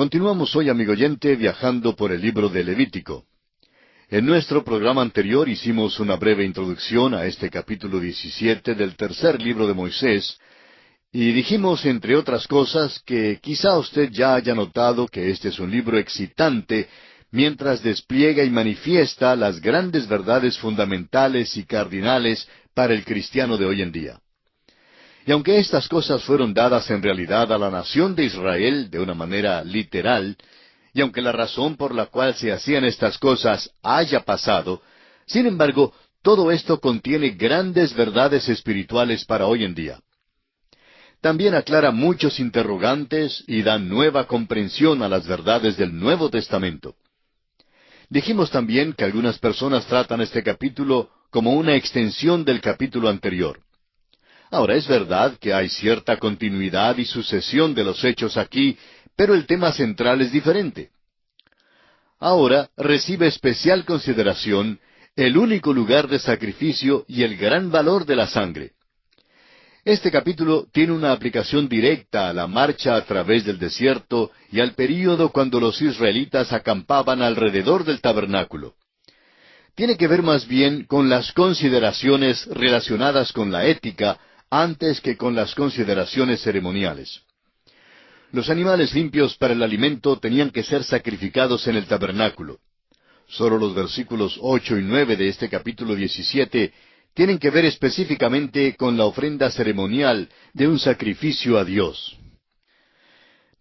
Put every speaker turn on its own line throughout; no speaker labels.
Continuamos hoy, amigo oyente, viajando por el libro de Levítico. En nuestro programa anterior hicimos una breve introducción a este capítulo 17 del tercer libro de Moisés, y dijimos, entre otras cosas, que quizá usted ya haya notado que este es un libro excitante mientras despliega y manifiesta las grandes verdades fundamentales y cardinales para el cristiano de hoy en día. Y aunque estas cosas fueron dadas en realidad a la nación de Israel de una manera literal, y aunque la razón por la cual se hacían estas cosas haya pasado, sin embargo, todo esto contiene grandes verdades espirituales para hoy en día. También aclara muchos interrogantes y da nueva comprensión a las verdades del Nuevo Testamento. Dijimos también que algunas personas tratan este capítulo como una extensión del capítulo anterior. Ahora, es verdad que hay cierta continuidad y sucesión de los hechos aquí, pero el tema central es diferente. Ahora recibe especial consideración el único lugar de sacrificio y el gran valor de la sangre. Este capítulo tiene una aplicación directa a la marcha a través del desierto y al período cuando los israelitas acampaban alrededor del tabernáculo. Tiene que ver más bien con las consideraciones relacionadas con la ética antes que con las consideraciones ceremoniales. Los animales limpios para el alimento tenían que ser sacrificados en el tabernáculo. Solo los versículos 8 y 9 de este capítulo 17 tienen que ver específicamente con la ofrenda ceremonial de un sacrificio a Dios.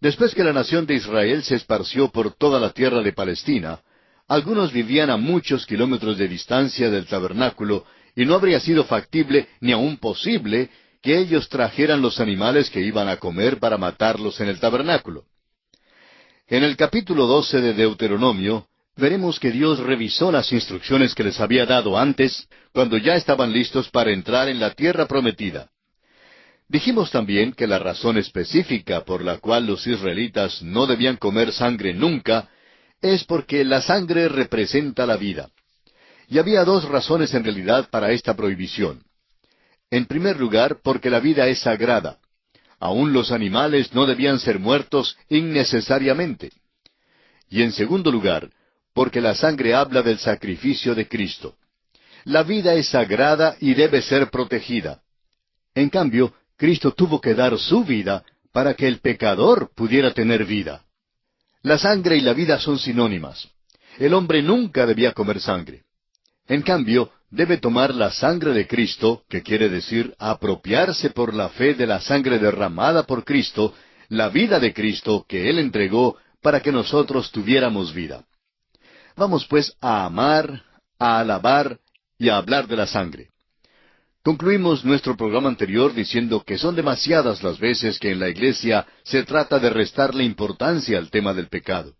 Después que la nación de Israel se esparció por toda la tierra de Palestina, algunos vivían a muchos kilómetros de distancia del tabernáculo y no habría sido factible ni aun posible que ellos trajeran los animales que iban a comer para matarlos en el tabernáculo. En el capítulo 12 de Deuteronomio, veremos que Dios revisó las instrucciones que les había dado antes, cuando ya estaban listos para entrar en la tierra prometida. Dijimos también que la razón específica por la cual los israelitas no debían comer sangre nunca es porque la sangre representa la vida. Y había dos razones en realidad para esta prohibición. En primer lugar, porque la vida es sagrada. Aún los animales no debían ser muertos innecesariamente. Y en segundo lugar, porque la sangre habla del sacrificio de Cristo. La vida es sagrada y debe ser protegida. En cambio, Cristo tuvo que dar su vida para que el pecador pudiera tener vida. La sangre y la vida son sinónimas. El hombre nunca debía comer sangre. En cambio, debe tomar la sangre de Cristo, que quiere decir apropiarse por la fe de la sangre derramada por Cristo, la vida de Cristo que Él entregó para que nosotros tuviéramos vida. Vamos pues a amar, a alabar y a hablar de la sangre. Concluimos nuestro programa anterior diciendo que son demasiadas las veces que en la iglesia se trata de restarle importancia al tema del pecado.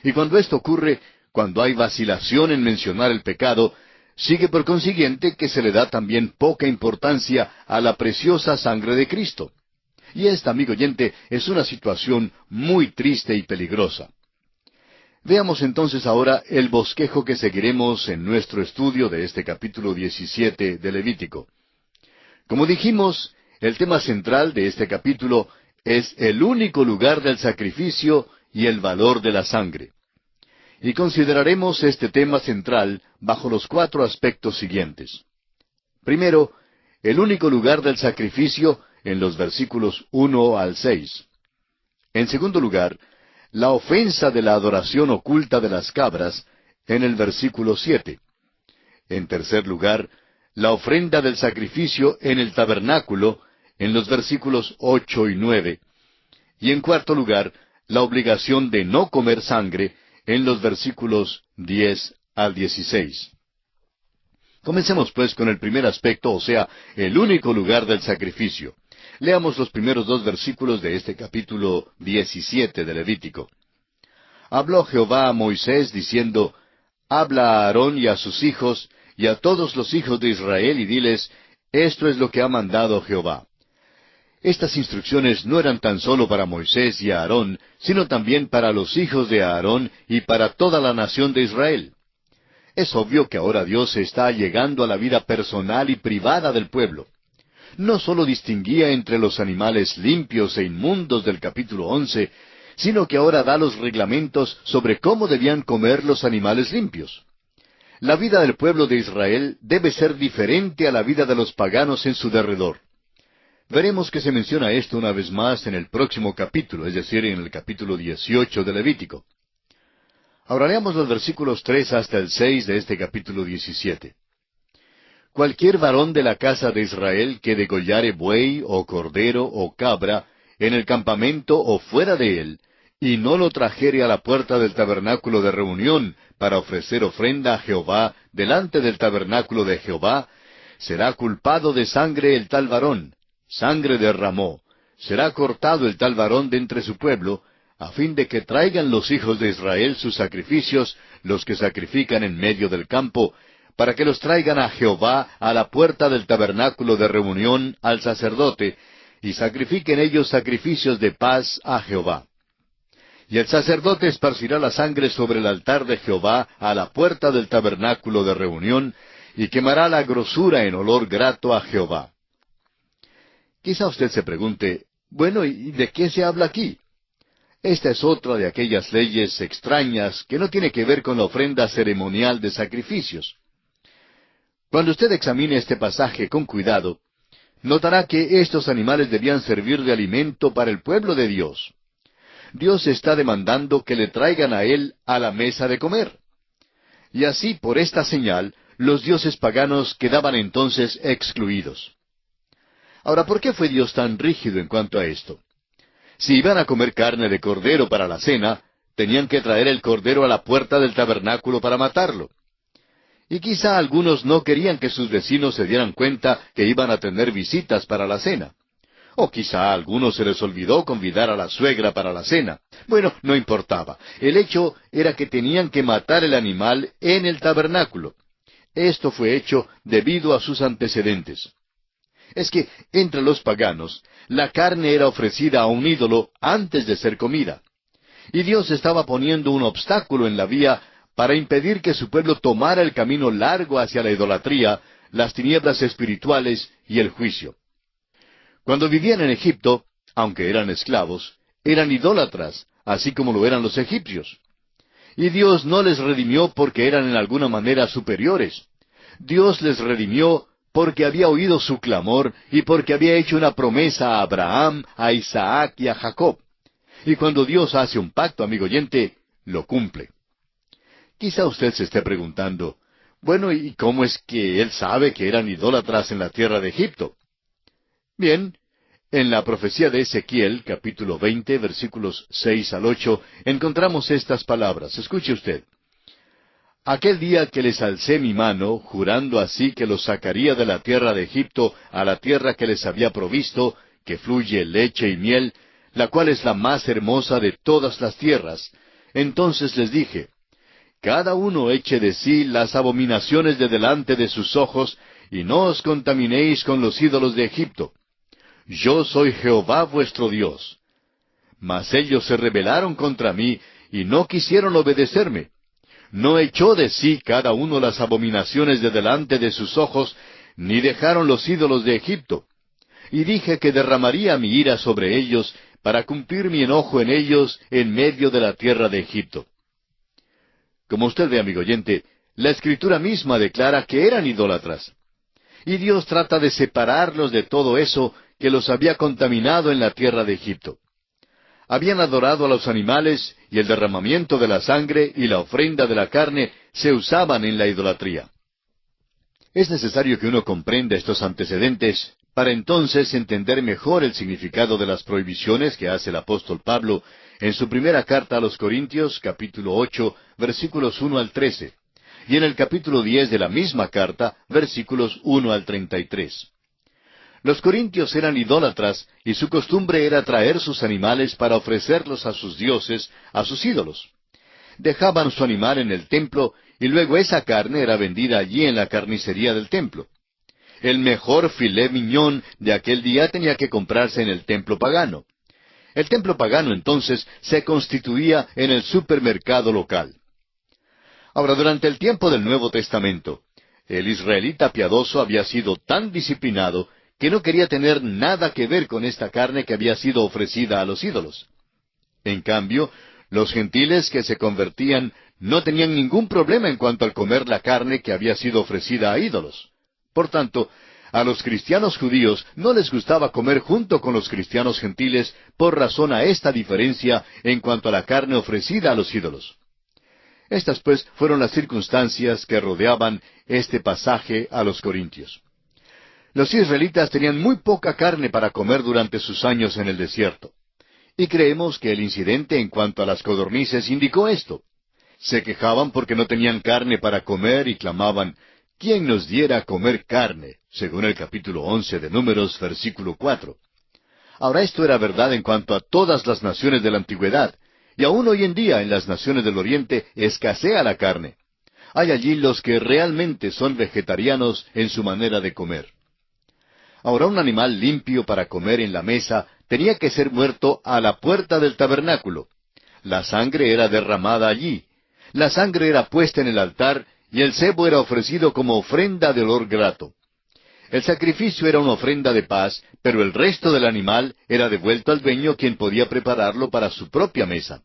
Y cuando esto ocurre, cuando hay vacilación en mencionar el pecado, sigue por consiguiente que se le da también poca importancia a la preciosa sangre de Cristo. Y esta, amigo oyente, es una situación muy triste y peligrosa. Veamos entonces ahora el bosquejo que seguiremos en nuestro estudio de este capítulo 17 de Levítico. Como dijimos, el tema central de este capítulo es el único lugar del sacrificio y el valor de la sangre. Y consideraremos este tema central bajo los 4 aspectos siguientes. Primero, el único lugar del sacrificio en los versículos 1 al 6. En segundo lugar, la ofensa de la adoración oculta de las cabras en el versículo 7. En tercer lugar, la ofrenda del sacrificio en el tabernáculo en los versículos 8 y 9. Y en cuarto lugar, la obligación de no comer sangre en los versículos 10 al 16. Comencemos pues con el primer aspecto, o sea, el único lugar del sacrificio. Leamos los primeros 2 versículos de este capítulo 17 de Levítico. Habló Jehová a Moisés diciendo, Habla a Aarón y a sus hijos, y a todos los hijos de Israel, y diles, Esto es lo que ha mandado Jehová. Estas instrucciones no eran tan solo para Moisés y Aarón, sino también para los hijos de Aarón y para toda la nación de Israel. Es obvio que ahora Dios se está llegando a la vida personal y privada del pueblo. No sólo distinguía entre los animales limpios e inmundos del capítulo 11, sino que ahora da los reglamentos sobre cómo debían comer los animales limpios. La vida del pueblo de Israel debe ser diferente a la vida de los paganos en su derredor. Veremos que se menciona esto una vez más en el próximo capítulo, es decir, en el capítulo 18 de Levítico. Ahora leamos los versículos 3 hasta el 6 de este capítulo 17. Cualquier varón de la casa de Israel que degollare buey, o cordero, o cabra, en el campamento o fuera de él, y no lo trajere a la puerta del tabernáculo de reunión para ofrecer ofrenda a Jehová delante del tabernáculo de Jehová, será culpado de sangre el tal varón, sangre derramó, será cortado el tal varón de entre su pueblo, a fin de que traigan los hijos de Israel sus sacrificios, los que sacrifican en medio del campo, para que los traigan a Jehová a la puerta del tabernáculo de reunión al sacerdote, y sacrifiquen ellos sacrificios de paz a Jehová. Y el sacerdote esparcirá la sangre sobre el altar de Jehová a la puerta del tabernáculo de reunión, y quemará la grosura en olor grato a Jehová. Quizá usted se pregunte, bueno, ¿y de qué se habla aquí? Esta es otra de aquellas leyes extrañas que no tiene que ver con la ofrenda ceremonial de sacrificios. Cuando usted examine este pasaje con cuidado, notará que estos animales debían servir de alimento para el pueblo de Dios. Dios está demandando que le traigan a Él a la mesa de comer. Y así, por esta señal, los dioses paganos quedaban entonces excluidos. Ahora, ¿por qué fue Dios tan rígido en cuanto a esto? Si iban a comer carne de cordero para la cena, tenían que traer el cordero a la puerta del tabernáculo para matarlo. Y quizá algunos no querían que sus vecinos se dieran cuenta que iban a tener visitas para la cena. O quizá a algunos se les olvidó convidar a la suegra para la cena. Bueno, no importaba. El hecho era que tenían que matar el animal en el tabernáculo. Esto fue hecho debido a sus antecedentes. Es que entre los paganos, la carne era ofrecida a un ídolo antes de ser comida. Y Dios estaba poniendo un obstáculo en la vía para impedir que su pueblo tomara el camino largo hacia la idolatría, las tinieblas espirituales y el juicio. Cuando vivían en Egipto, aunque eran esclavos, eran idólatras, así como lo eran los egipcios. Y Dios no les redimió porque eran en alguna manera superiores. Dios les redimió porque había oído su clamor y porque había hecho una promesa a Abraham, a Isaac y a Jacob. Y cuando Dios hace un pacto, amigo oyente, lo cumple. Quizá usted se esté preguntando, bueno, ¿y cómo es que Él sabe que eran idólatras en la tierra de Egipto? Bien, en la profecía de Ezequiel, capítulo 20, versículos 6 al 8, encontramos estas palabras. Escuche usted. Aquel día que les alcé mi mano, jurando así que los sacaría de la tierra de Egipto a la tierra que les había provisto, que fluye leche y miel, la cual es la más hermosa de todas las tierras, entonces les dije, cada uno eche de sí las abominaciones de delante de sus ojos, y no os contaminéis con los ídolos de Egipto. Yo soy Jehová vuestro Dios. Mas ellos se rebelaron contra mí, y no quisieron obedecerme. No echó de sí cada uno las abominaciones de delante de sus ojos, ni dejaron los ídolos de Egipto. Y dije que derramaría mi ira sobre ellos, para cumplir mi enojo en ellos en medio de la tierra de Egipto. Como usted ve, amigo oyente, la Escritura misma declara que eran idólatras. Y Dios trata de separarlos de todo eso que los había contaminado en la tierra de Egipto. Habían adorado a los animales, y el derramamiento de la sangre y la ofrenda de la carne se usaban en la idolatría. Es necesario que uno comprenda estos antecedentes para entonces entender mejor el significado de las prohibiciones que hace el apóstol Pablo en su primera carta a los Corintios, capítulo 8, versículos 1 al 13, y en el capítulo 10 de la misma carta, versículos 1 al 33. Los corintios eran idólatras, y su costumbre era traer sus animales para ofrecerlos a sus dioses, a sus ídolos. Dejaban su animal en el templo, y luego esa carne era vendida allí en la carnicería del templo. El mejor filet mignon de aquel día tenía que comprarse en el templo pagano. El templo pagano entonces se constituía en el supermercado local. Ahora, durante el tiempo del Nuevo Testamento, el israelita piadoso había sido tan disciplinado que no quería tener nada que ver con esta carne que había sido ofrecida a los ídolos. En cambio, los gentiles que se convertían no tenían ningún problema en cuanto al comer la carne que había sido ofrecida a ídolos. Por tanto, a los cristianos judíos no les gustaba comer junto con los cristianos gentiles por razón a esta diferencia en cuanto a la carne ofrecida a los ídolos. Estas, pues, fueron las circunstancias que rodeaban este pasaje a los corintios. Los israelitas tenían muy poca carne para comer durante sus años en el desierto. Y creemos que el incidente en cuanto a las codornices indicó esto. Se quejaban porque no tenían carne para comer y clamaban, ¿quién nos diera a comer carne? Según el capítulo 11 de Números, versículo 4. Ahora, esto era verdad en cuanto a todas las naciones de la antigüedad, y aún hoy en día en las naciones del Oriente escasea la carne. Hay allí los que realmente son vegetarianos en su manera de comer. Ahora, un animal limpio para comer en la mesa tenía que ser muerto a la puerta del tabernáculo. La sangre era derramada allí. La sangre era puesta en el altar y el cebo era ofrecido como ofrenda de olor grato. El sacrificio era una ofrenda de paz, pero el resto del animal era devuelto al dueño, quien podía prepararlo para su propia mesa.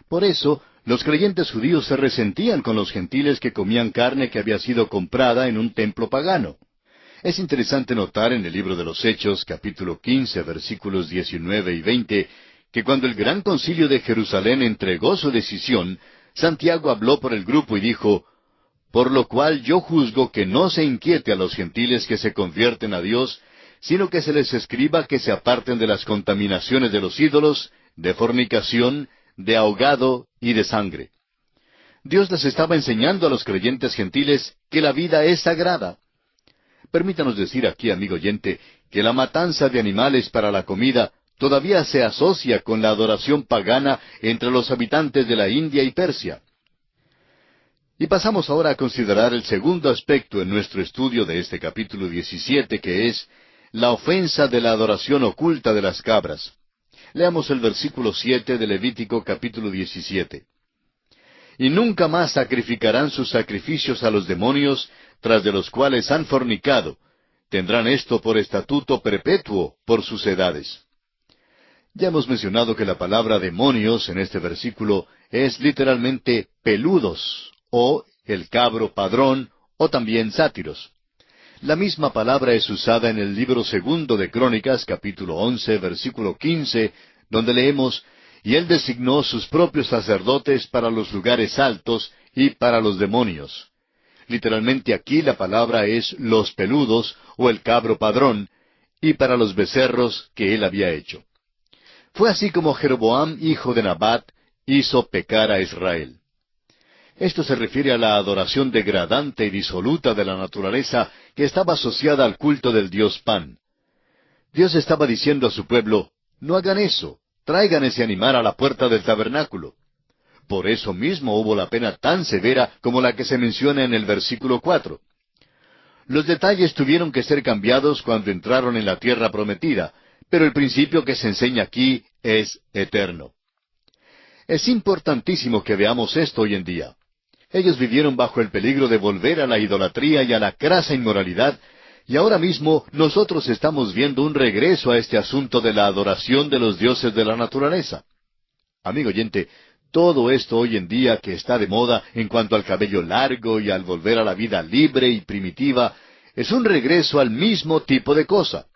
Por eso, los creyentes judíos se resentían con los gentiles que comían carne que había sido comprada en un templo pagano. Es interesante notar en el libro de los Hechos, capítulo 15, versículos 19 y 20, que cuando el gran concilio de Jerusalén entregó su decisión, Santiago habló por el grupo y dijo, «Por lo cual yo juzgo que no se inquiete a los gentiles que se convierten a Dios, sino que se les escriba que se aparten de las contaminaciones de los ídolos, de fornicación, de ahogado y de sangre». Dios les estaba enseñando a los creyentes gentiles que la vida es sagrada. Permítanos decir aquí, amigo oyente, que la matanza de animales para la comida todavía se asocia con la adoración pagana entre los habitantes de la India y Persia. Y pasamos ahora a considerar el segundo aspecto en nuestro estudio de este capítulo 17, que es la ofensa de la adoración oculta de las cabras. Leamos el versículo 7 de Levítico capítulo 17. «Y nunca más sacrificarán sus sacrificios a los demonios, tras de los cuales han fornicado. Tendrán esto por estatuto perpetuo por sus edades». Ya hemos mencionado que la palabra demonios en este versículo es literalmente peludos, o el cabro padrón, o también sátiros. La misma palabra es usada en el libro segundo de Crónicas, capítulo 11, versículo 15, donde leemos, «Y él designó sus propios sacerdotes para los lugares altos y para los demonios». Literalmente aquí la palabra es los peludos, o el cabro padrón, y para los becerros que él había hecho. Fue así como Jeroboam, hijo de Nabat, hizo pecar a Israel. Esto se refiere a la adoración degradante y disoluta de la naturaleza que estaba asociada al culto del dios Pan. Dios estaba diciendo a su pueblo, no hagan eso, traigan ese animal a la puerta del tabernáculo. Por eso mismo hubo la pena tan severa como la que se menciona en el versículo 4. Los detalles tuvieron que ser cambiados cuando entraron en la tierra prometida, pero el principio que se enseña aquí es eterno. Es importantísimo que veamos esto hoy en día. Ellos vivieron bajo el peligro de volver a la idolatría y a la crasa inmoralidad, y ahora mismo nosotros estamos viendo un regreso a este asunto de la adoración de los dioses de la naturaleza. Amigo oyente, todo esto hoy en día que está de moda en cuanto al cabello largo y al volver a la vida libre y primitiva, es un regreso al mismo tipo de cosa.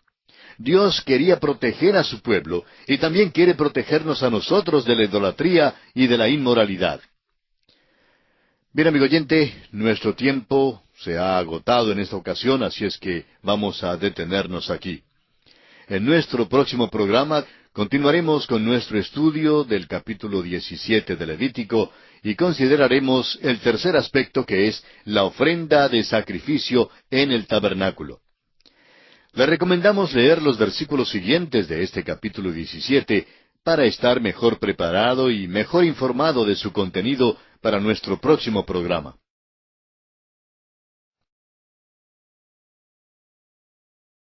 Dios quería proteger a su pueblo y también quiere protegernos a nosotros de la idolatría y de la inmoralidad. Bien, amigo oyente, nuestro tiempo se ha agotado en esta ocasión, así es que vamos a detenernos aquí. En nuestro próximo programa continuaremos con nuestro estudio del capítulo 17 de Levítico y consideraremos el tercer aspecto, que es la ofrenda de sacrificio en el tabernáculo. Le recomendamos leer los versículos siguientes de este capítulo 17 para estar mejor preparado y mejor informado de su contenido para nuestro próximo programa.